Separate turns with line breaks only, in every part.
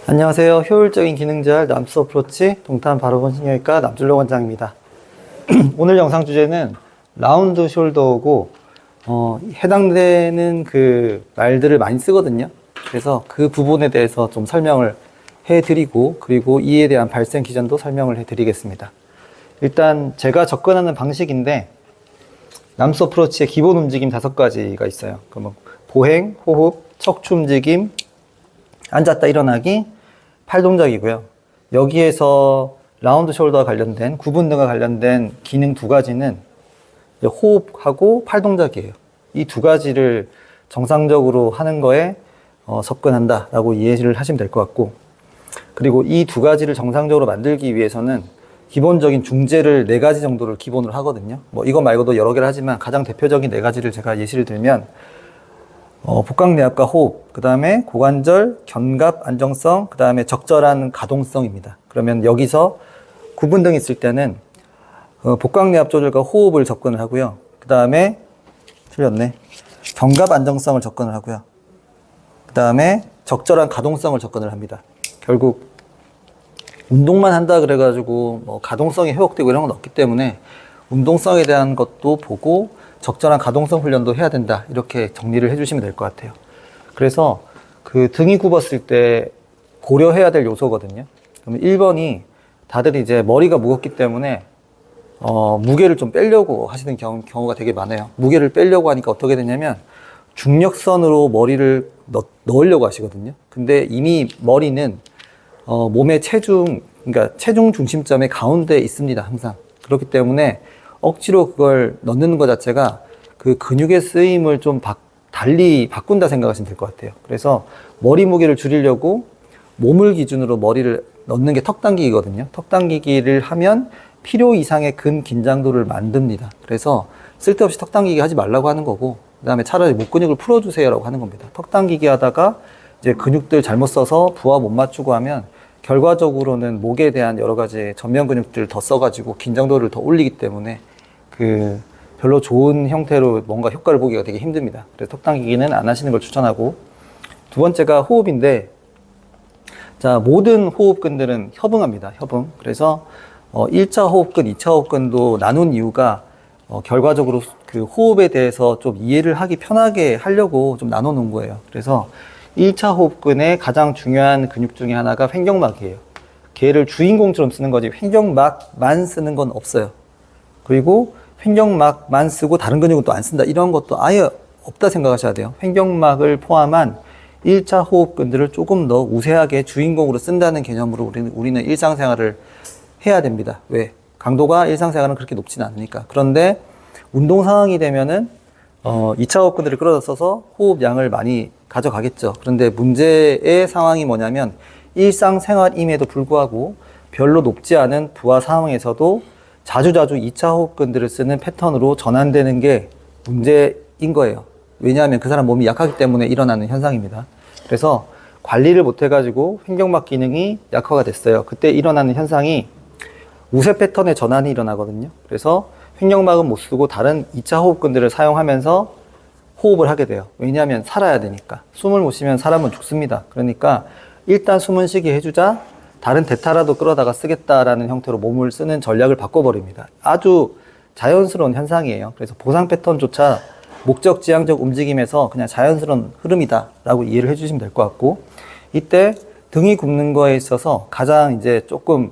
안녕하세요. 효율적인 기능잘 남수 어프로치 동탄 바로건신경외과 남준로 원장입니다. 오늘 영상 주제는 라운드 숄더고 해당되는 그 말들을 많이 쓰거든요. 그래서 그 부분에 대해서 좀 설명을 해드리고 그리고 이에 대한 발생 기전도 설명을 해드리겠습니다. 일단 제가 접근하는 방식인데 남수 어프로치의 기본 움직임 5가지가 있어요. 그러면 보행, 호흡, 척추 움직임, 앉았다 일어나기, 팔 동작이고요. 여기에서 라운드 숄더와 관련된 구분 등과 관련된 기능 2가지는 호흡하고 팔 동작이에요. 이 2가지를 정상적으로 하는 거에 접근한다라고 이해를 하시면 될 것 같고, 그리고 이 2가지를 정상적으로 만들기 위해서는 기본적인 중재를 4가지 정도를 기본으로 하거든요. 뭐 이거 말고도 여러 개를 하지만 가장 대표적인 4가지를 제가 예시를 들면 복강내압과 호흡, 그 다음에 고관절, 견갑, 안정성, 그 다음에 적절한 가동성입니다. 그러면 여기서 구분등이 있을 때는 복강내압 조절과 호흡을 접근을 하고요. 그 다음에 견갑 안정성을 접근을 하고요. 그 다음에 적절한 가동성을 접근을 합니다. 결국 운동만 한다 그래가지고 뭐 가동성이 회복되고 이런 건 없기 때문에 운동성에 대한 것도 보고 적절한 가동성 훈련도 해야 된다, 이렇게 정리를 해주시면 될 것 같아요. 그래서 그 등이 굽었을 때 고려해야 될 요소거든요. 그러면 1번이 다들 이제 머리가 무겁기 때문에 무게를 좀 빼려고 하시는 경우가 되게 많아요. 무게를 빼려고 하니까 어떻게 되냐면 중력선으로 머리를 넣으려고 하시거든요. 근데 이미 머리는 몸의 그러니까 체중 중심점의 가운데에 있습니다, 항상. 그렇기 때문에 억지로 그걸 넣는 것 자체가 그 근육의 쓰임을 좀 달리 바꾼다 생각하시면 될 것 같아요. 그래서 머리 무게를 줄이려고 몸을 기준으로 머리를 넣는 게 턱 당기기거든요. 턱 당기기를 하면 필요 이상의 근 긴장도를 만듭니다. 그래서 쓸데없이 턱 당기기 하지 말라고 하는 거고, 그 다음에 차라리 목 근육을 풀어주세요라고 하는 겁니다. 턱 당기기 하다가 이제 근육들 잘못 써서 부하 못 맞추고 하면 결과적으로는 목에 대한 여러 가지 전면 근육들을 더 써가지고 긴장도를 더 올리기 때문에 별로 좋은 형태로 뭔가 효과를 보기가 되게 힘듭니다. 그래서 턱 당기기는 안 하시는 걸 추천하고, 2번째가 호흡인데, 자, 모든 호흡근들은 협응합니다. 협응. 그래서 1차 호흡근, 2차 호흡근도 나눈 이유가 결과적으로 그 호흡에 대해서 좀 이해를 하기 편하게 하려고 좀 나눠 놓은 거예요. 그래서 1차 호흡근의 가장 중요한 근육 중에 하나가 횡격막이에요. 걔를 주인공처럼 쓰는 거지 횡격막만 쓰는 건 없어요. 그리고 횡격막만 쓰고 다른 근육은 또 안 쓴다, 이런 것도 아예 없다 생각하셔야 돼요. 횡격막을 포함한 1차 호흡근들을 조금 더 우세하게 주인공으로 쓴다는 개념으로 우리는 일상생활을 해야 됩니다. 왜? 강도가 일상생활은 그렇게 높지는 않으니까. 그런데 운동 상황이 되면은 2차 호흡근들을 끌어다 써서 호흡량을 많이 가져가겠죠. 그런데 문제의 상황이 뭐냐면 일상생활임에도 불구하고 별로 높지 않은 부하 상황에서도 자주자주 2차 호흡근들을 쓰는 패턴으로 전환되는 게 문제인 거예요. 왜냐하면 그 사람 몸이 약하기 때문에 일어나는 현상입니다. 그래서 관리를 못 해가지고 횡격막 기능이 약화가 됐어요. 그때 일어나는 현상이 우세 패턴의 전환이 일어나거든요. 그래서 횡격막은 못 쓰고 다른 2차 호흡근들을 사용하면서 호흡을 하게 돼요. 왜냐하면 살아야 되니까. 숨을 못 쉬면 사람은 죽습니다. 그러니까 일단 숨은 쉬게 해주자, 다른 대타라도 끌어다가 쓰겠다라는 형태로 몸을 쓰는 전략을 바꿔버립니다. 아주 자연스러운 현상이에요. 그래서 보상 패턴조차 목적 지향적 움직임에서 그냥 자연스러운 흐름이다 라고 이해를 해주시면 될 것 같고, 이때 등이 굽는 거에 있어서 가장 이제 조금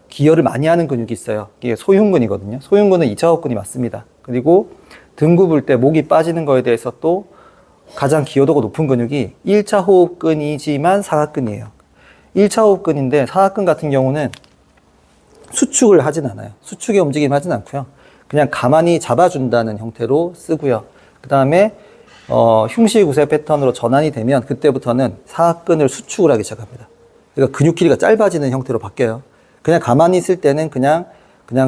기여를 많이 하는 근육이 있어요. 이게 소흉근이거든요. 소흉근은 2차 호흡근이 맞습니다. 그리고 등 굽을 때 목이 빠지는 거에 대해서 또 가장 기여도가 높은 근육이 1차 호흡근이지만 사각근이에요. 1차 호흡근인데 사각근 같은 경우는 수축을 하진 않아요. 수축의 움직임을 하진 않고요. 그냥 가만히 잡아준다는 형태로 쓰고요. 그 다음에 흉시구세 패턴으로 전환이 되면 그때부터는 사각근을 수축을 하기 시작합니다. 그러니까 근육 길이가 짧아지는 형태로 바뀌어요. 그냥 가만히 있을 때는 그냥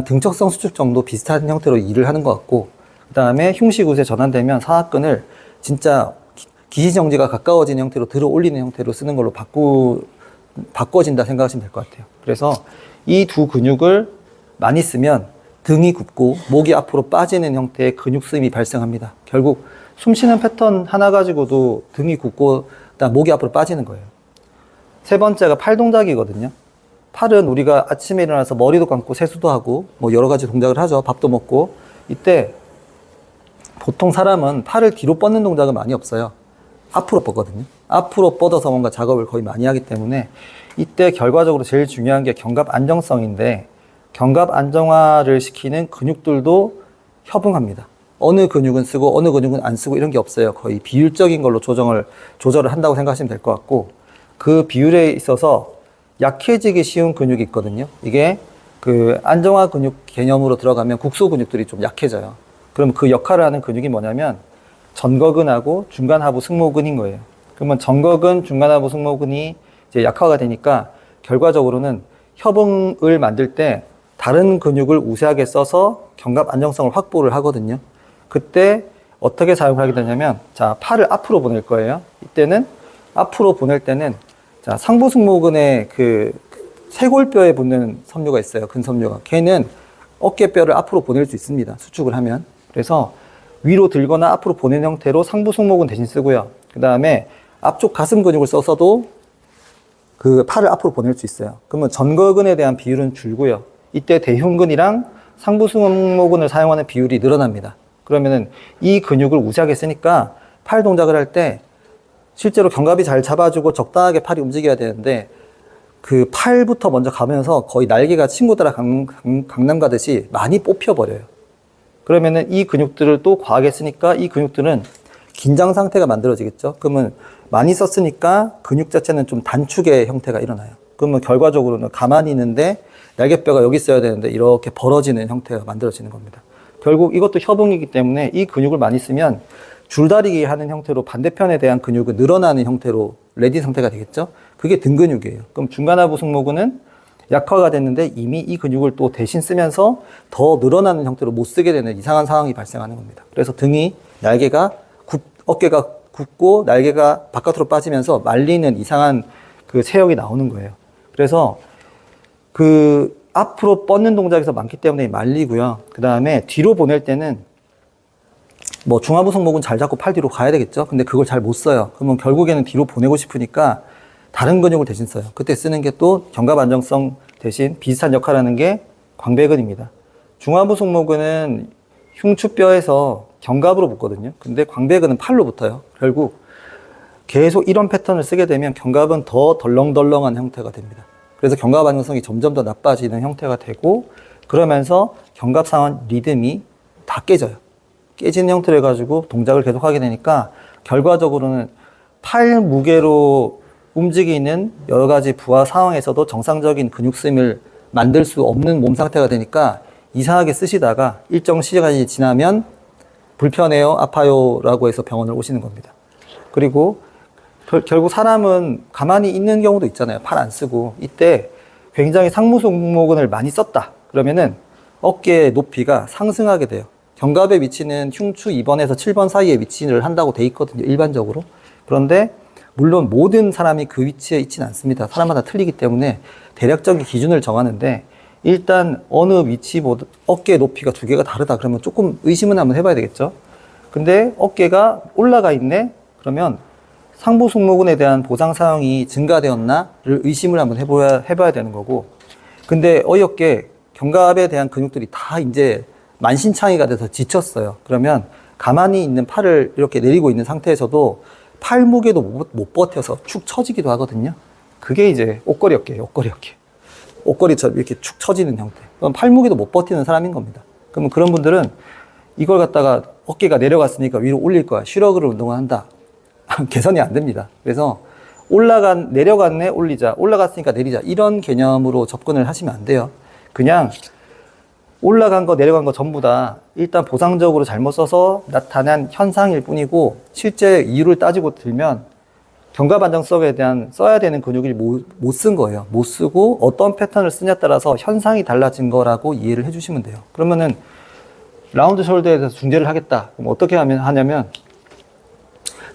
등척성 수축 정도 비슷한 형태로 일을 하는 것 같고, 그 다음에 흉시구세 전환되면 사각근을 진짜 기시정지가 가까워지는 형태로 들어 올리는 형태로 쓰는 걸로 바꿔진다 생각하시면 될 것 같아요. 그래서 이 2 근육을 많이 쓰면 등이 굽고 목이 앞으로 빠지는 형태의 근육 쓰임이 발생합니다. 결국 숨 쉬는 패턴 하나 가지고도 등이 굽고 목이 앞으로 빠지는 거예요. 세 번째가 팔 동작이거든요. 팔은 우리가 아침에 일어나서 머리도 감고 세수도 하고 뭐 여러 가지 동작을 하죠. 밥도 먹고. 이때 보통 사람은 팔을 뒤로 뻗는 동작은 많이 없어요. 앞으로 뻗거든요. 앞으로 뻗어서 뭔가 작업을 거의 많이 하기 때문에 이때 결과적으로 제일 중요한 게 견갑 안정성인데, 견갑 안정화를 시키는 근육들도 협응합니다. 어느 근육은 쓰고 어느 근육은 안 쓰고 이런 게 없어요. 거의 비율적인 걸로 조절을 한다고 생각하시면 될 것 같고, 그 비율에 있어서 약해지기 쉬운 근육이 있거든요. 이게 그 안정화 근육 개념으로 들어가면 국소 근육들이 좀 약해져요. 그럼 그 역할을 하는 근육이 뭐냐면 전거근하고 중간하부 승모근인 거예요. 그러면 전거근, 중간하부 승모근이 이제 약화가 되니까 결과적으로는 협응을 만들 때 다른 근육을 우세하게 써서 견갑 안정성을 확보를 하거든요. 그때 어떻게 사용을 하게 되냐면, 자, 팔을 앞으로 보낼 거예요. 이때는 앞으로 보낼 때는, 자, 상부 승모근에 그 쇄골뼈에 붙는 섬유가 있어요. 근섬유가. 걔는 어깨뼈를 앞으로 보낼 수 있습니다. 수축을 하면. 그래서 위로 들거나 앞으로 보내는 형태로 상부 승모근 대신 쓰고요. 그 다음에 앞쪽 가슴 근육을 써서도 그 팔을 앞으로 보낼 수 있어요. 그러면 전거근에 대한 비율은 줄고요. 이때 대흉근이랑 상부 승모근을 사용하는 비율이 늘어납니다. 그러면은 이 근육을 우세하게 쓰니까 팔 동작을 할 때 실제로 견갑이 잘 잡아주고 적당하게 팔이 움직여야 되는데, 그 팔부터 먼저 가면서 거의 날개가 친구 따라 강남 가듯이 많이 뽑혀버려요. 그러면은 이 근육들을 또 과하게 쓰니까 이 근육들은 긴장 상태가 만들어지겠죠. 그러면 많이 썼으니까 근육 자체는 좀 단축의 형태가 일어나요. 그러면 결과적으로는 가만히 있는데 날개뼈가 여기 있어야 되는데 이렇게 벌어지는 형태가 만들어지는 겁니다. 결국 이것도 협응이기 때문에 이 근육을 많이 쓰면 줄다리기 하는 형태로 반대편에 대한 근육은 늘어나는 형태로 레디 상태가 되겠죠. 그게 등 근육이에요. 그럼 중간하부 승모근은 약화가 됐는데 이미 이 근육을 또 대신 쓰면서 더 늘어나는 형태로 못 쓰게 되는 이상한 상황이 발생하는 겁니다. 그래서 등이 어깨가 굽고 날개가 바깥으로 빠지면서 말리는 이상한 그 체형이 나오는 거예요. 그래서 그 앞으로 뻗는 동작에서 많기 때문에 말리고요. 그 다음에 뒤로 보낼 때는 뭐 중하부 승모근 잘 잡고 팔 뒤로 가야 되겠죠. 근데 그걸 잘 못 써요. 그러면 결국에는 뒤로 보내고 싶으니까 다른 근육을 대신 써요. 그때 쓰는 게 또 견갑 안정성 대신 비슷한 역할을 하는 게 광배근입니다. 중하부 승모근은 흉추뼈에서 견갑으로 붙거든요. 근데 광배근은 팔로 붙어요. 결국 계속 이런 패턴을 쓰게 되면 견갑은 더 덜렁덜렁한 형태가 됩니다. 그래서 견갑 안정성이 점점 더 나빠지는 형태가 되고, 그러면서 견갑 상완 리듬이 다 깨져요. 깨지는 형태로 해가지고 동작을 계속 하게 되니까 결과적으로는 팔 무게로 움직이는 여러 가지 부하 상황에서도 정상적인 근육쓰임을 만들 수 없는 몸 상태가 되니까 이상하게 쓰시다가 일정 시간이 지나면 불편해요, 아파요 라고 해서 병원을 오시는 겁니다. 그리고 결국 사람은 가만히 있는 경우도 있잖아요. 팔 안 쓰고. 이때 굉장히 상부 승모근을 많이 썼다 그러면은 어깨의 높이가 상승하게 돼요. 견갑의 위치는 흉추 2번에서 7번 사이에 위치를 한다고 돼 있거든요, 일반적으로. 그런데 물론 모든 사람이 그 위치에 있지는 않습니다. 사람마다 틀리기 때문에 대략적인 기준을 정하는데, 일단 어느 위치보다 어깨 높이가 두 개가 다르다 그러면 조금 의심은 한번 해봐야 되겠죠. 근데 어깨가 올라가 있네 그러면 상부 승모근에 대한 보상 사용이 증가되었나를 의심을 한번 해봐야 되는 거고, 근데 어이없게 견갑에 대한 근육들이 다 이제 만신창이가 돼서 지쳤어요. 그러면 가만히 있는 팔을 이렇게 내리고 있는 상태에서도 팔 무게도 못 버텨서 축 처지기도 하거든요. 그게 이제 옷걸이 어깨예요, 옷걸이 어깨. 옷걸이처럼 이렇게 축 처지는 형태. 그럼 팔 무게도 못 버티는 사람인 겁니다. 그러면 그런 분들은 이걸 갖다가 어깨가 내려갔으니까 위로 올릴 거야, 슈러그를 운동을 한다. 개선이 안 됩니다. 그래서 내려갔네 올리자, 올라갔으니까 내리자, 이런 개념으로 접근을 하시면 안 돼요. 그냥 올라간 거 내려간 거 전부 다 일단 보상적으로 잘못 써서 나타난 현상일 뿐이고, 실제 이유를 따지고 들면 견갑 안정성에 대한 써야 되는 근육을 못 쓴 거예요. 못 쓰고 어떤 패턴을 쓰냐에 따라서 현상이 달라진 거라고 이해를 해주시면 돼요. 그러면은 라운드 숄더에 대해서 중재를 하겠다. 그럼 어떻게 하냐면,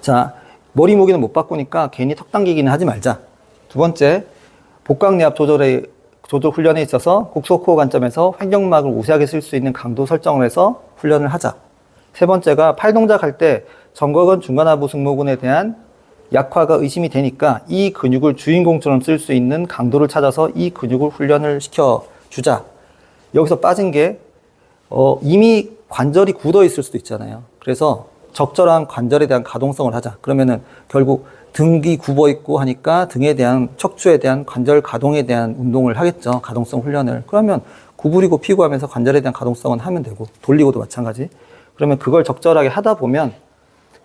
자, 머리 무게는 못 바꾸니까 괜히 턱 당기기는 하지 말자. 두 번째, 복강내압 조절 훈련에 있어서 국소코어 관점에서 횡격막을 우세하게 쓸 수 있는 강도 설정을 해서 훈련을 하자. 세 번째가 팔 동작할 때 전거근 중간하부 승모근에 대한 약화가 의심이 되니까 이 근육을 주인공처럼 쓸 수 있는 강도를 찾아서 이 근육을 훈련을 시켜주자. 여기서 빠진 게 이미 관절이 굳어 있을 수도 있잖아요. 그래서 적절한 관절에 대한 가동성을 하자. 그러면은 결국 등이 굽어 있고 하니까 등에 대한 척추에 대한 관절 가동에 대한 운동을 하겠죠. 가동성 훈련을. 그러면 구부리고 피고 하면서 관절에 대한 가동성은 하면 되고, 돌리고도 마찬가지. 그러면 그걸 적절하게 하다 보면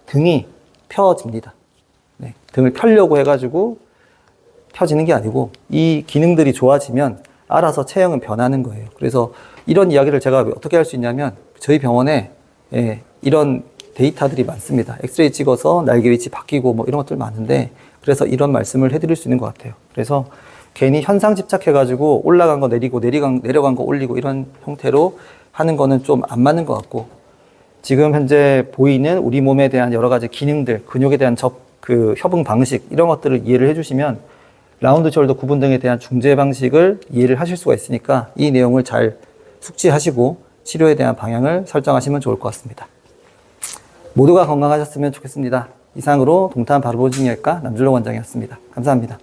등이 펴집니다. 네, 등을 펴려고 해가지고 펴지는 게 아니고 이 기능들이 좋아지면 알아서 체형은 변하는 거예요. 그래서 이런 이야기를 제가 어떻게 할 수 있냐면 저희 병원에 이런 데이터들이 많습니다. 엑스레이 찍어서 날개 위치 바뀌고 뭐 이런 것들 많은데, 그래서 이런 말씀을 해드릴 수 있는 것 같아요. 그래서 괜히 현상 집착해가지고 올라간 거 내리고 내려간 거 올리고 이런 형태로 하는 거는 좀 안 맞는 것 같고, 지금 현재 보이는 우리 몸에 대한 여러 가지 기능들, 근육에 대한 협응 방식 이런 것들을 이해를 해주시면 라운드 숄더 구분 등에 대한 중재 방식을 이해를 하실 수가 있으니까 이 내용을 잘 숙지하시고 치료에 대한 방향을 설정하시면 좋을 것 같습니다. 모두가 건강하셨으면 좋겠습니다. 이상으로 동탄 바로보증의학과 남준록 원장이었습니다. 감사합니다.